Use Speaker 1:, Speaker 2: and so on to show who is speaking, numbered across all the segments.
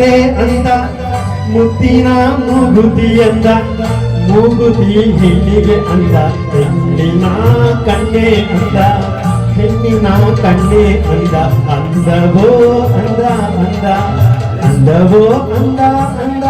Speaker 1: ಅಂದೆ ಅಂದ ಮುತ್ತಿನ ಮೂಗುತಿ ಅಂದ ಮೂಗುತಿ ಹೆಣ್ಣಿಗೆ ಅಂದ ಹೆಣ್ಣಿನ ಕಣ್ಣೆ ಅಂದ ಹೆಣ್ಣಿನ ಕಣ್ಣೆ ಅಂದ ಅಂದವೋ ಅಂದ ಅಂದ ಅಂದವೋ ಅಂದ ಅಂದ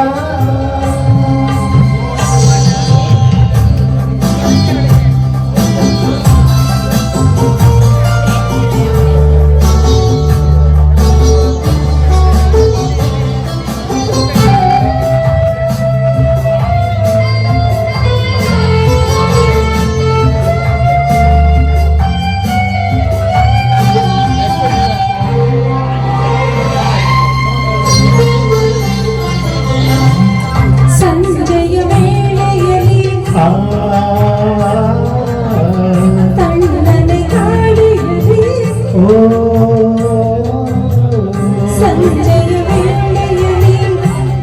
Speaker 2: ಸಂಜೆಯ ವೇಳೆಯಲ್ಲಿ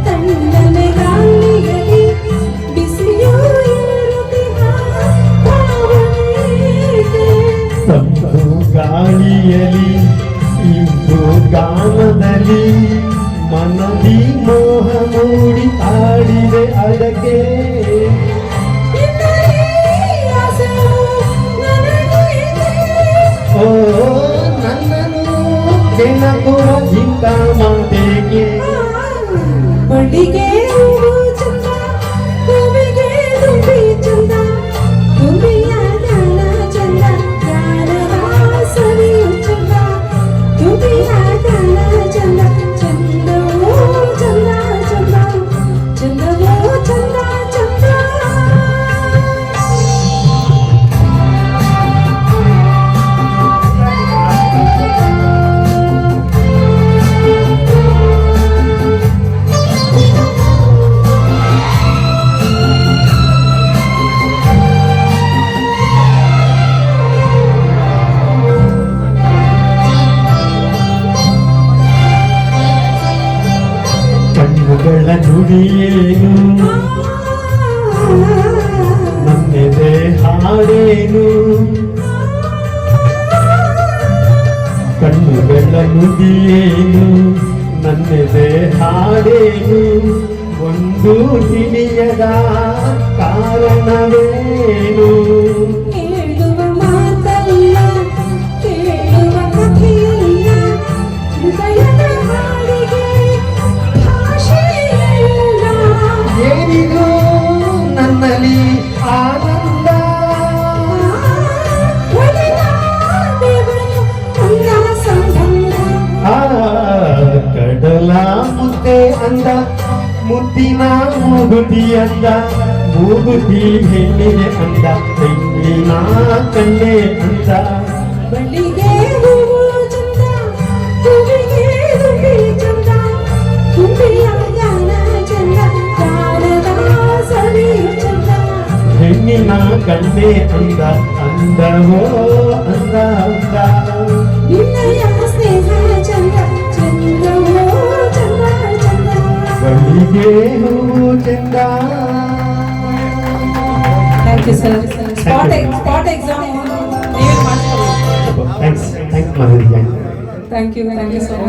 Speaker 2: ತಣ್ಣನೆ ಗಾಳಿಯಲ್ಲಿ ಬಿಸಿಯೂ ಏರುತ್ತಿಹ ಭಾವನೆಯಿದೆ.
Speaker 1: ತಂಪು ಗಾಳಿಯಲ್ಲಿ ಇಂದು ಗಾನದಲ್ಲಿ ಮನದಿ ಮೋಹ ಮೂಡಿ ಆಡಿದೆ ಅದಕ್ಕೆ ಓ ನನ್ನನ್ನು ಬೆಳಕುವ ಇಂಥ ಮಾತೆಗೆ
Speaker 2: ಬಡಿಗೆ ಹೂವು ಚಂದ ಹೂವಿಗೆ ತುಂಬಿ ಚಂದ ತುಂಬಿಯ ಗಾನ ಚಂದ ಗಾನದ ಸವಿಯು ಚಂದ ತುಂಬಿಯ ಗಾನ ಚಂದ ಚಂದವೋ ಚಂದ ಚಂದ ಚಂದವೋ ಚಂದ ಚಂದ.
Speaker 1: ಕಣ್ಣುಗಳ ನುಡಿಯೇನು ನನ್ನೆದೆ ಹಾಡೇನು ಕಣ್ಣುಗಳ ನುಡಿಯೇನು ನನ್ನೆದೆ ಹಾಡೇನು ಒಂದು ತಿಳಿಯದ ಕಾರಣವೇನು
Speaker 2: ಹೇಳುವ ಮಾತಲ್ಲ ಕೇಳುವ ಕಥೆಯಲ್ಲ ಹೃದಯದ ಹಾಡಿಗೆ ಭಾಷೆಯಿಲ್ಲ.
Speaker 1: ಏನಿದು ನನ್ನಲ್ಲಿ ಆನಂದ
Speaker 2: ಒಲಿದ ದೇವರು ಅಂದ ಸಂಬಂಧ
Speaker 1: ಆ ಕಡಲ ಮುದ್ದೆ ಅಂದ ಮುತ್ತಿನ ಮೂಗುತಿ ಅಂದ ಮೂಗುತಿ ಹೆಣ್ಣಿಗೆ ಅಂದ ಹೆಣ್ಣಿನ ಕಣ್ಣೆ ಅಂದ
Speaker 2: ಬಳ್ಳಿಗೆ ಹೂವು ಚಂದ ಹೂವಿಗೆ ತುಂಬಿ ಚಂದ ತುಂಬಿಯ ಗಾನ ಚಂದ ಗಾನದ ಸವಿಯು ಚಂದ
Speaker 1: ಹೆಣ್ಣಿನ ಕಣ್ಣೆ ಅಂದ ಅಂದವೋ ಅಂದ ಅಂದ
Speaker 2: ನಿನ್ನಯ ಸ್ನೇಹ ಚಂದ ಚಂದವೋ ಚಂದ ಚಂದ.
Speaker 1: ಬಳಿಗೆ ಹೂವು ಚಂದ.
Speaker 2: Thank you sir. Spot exam ನೀವೇ ಮಾಡಿಸ್ಕೊಳ್ಳಿ.
Speaker 1: ಥ್ಯಾಂಕ್ಸ್ ಮಾಡಿದ್ಯಾ.
Speaker 2: Thank you so much.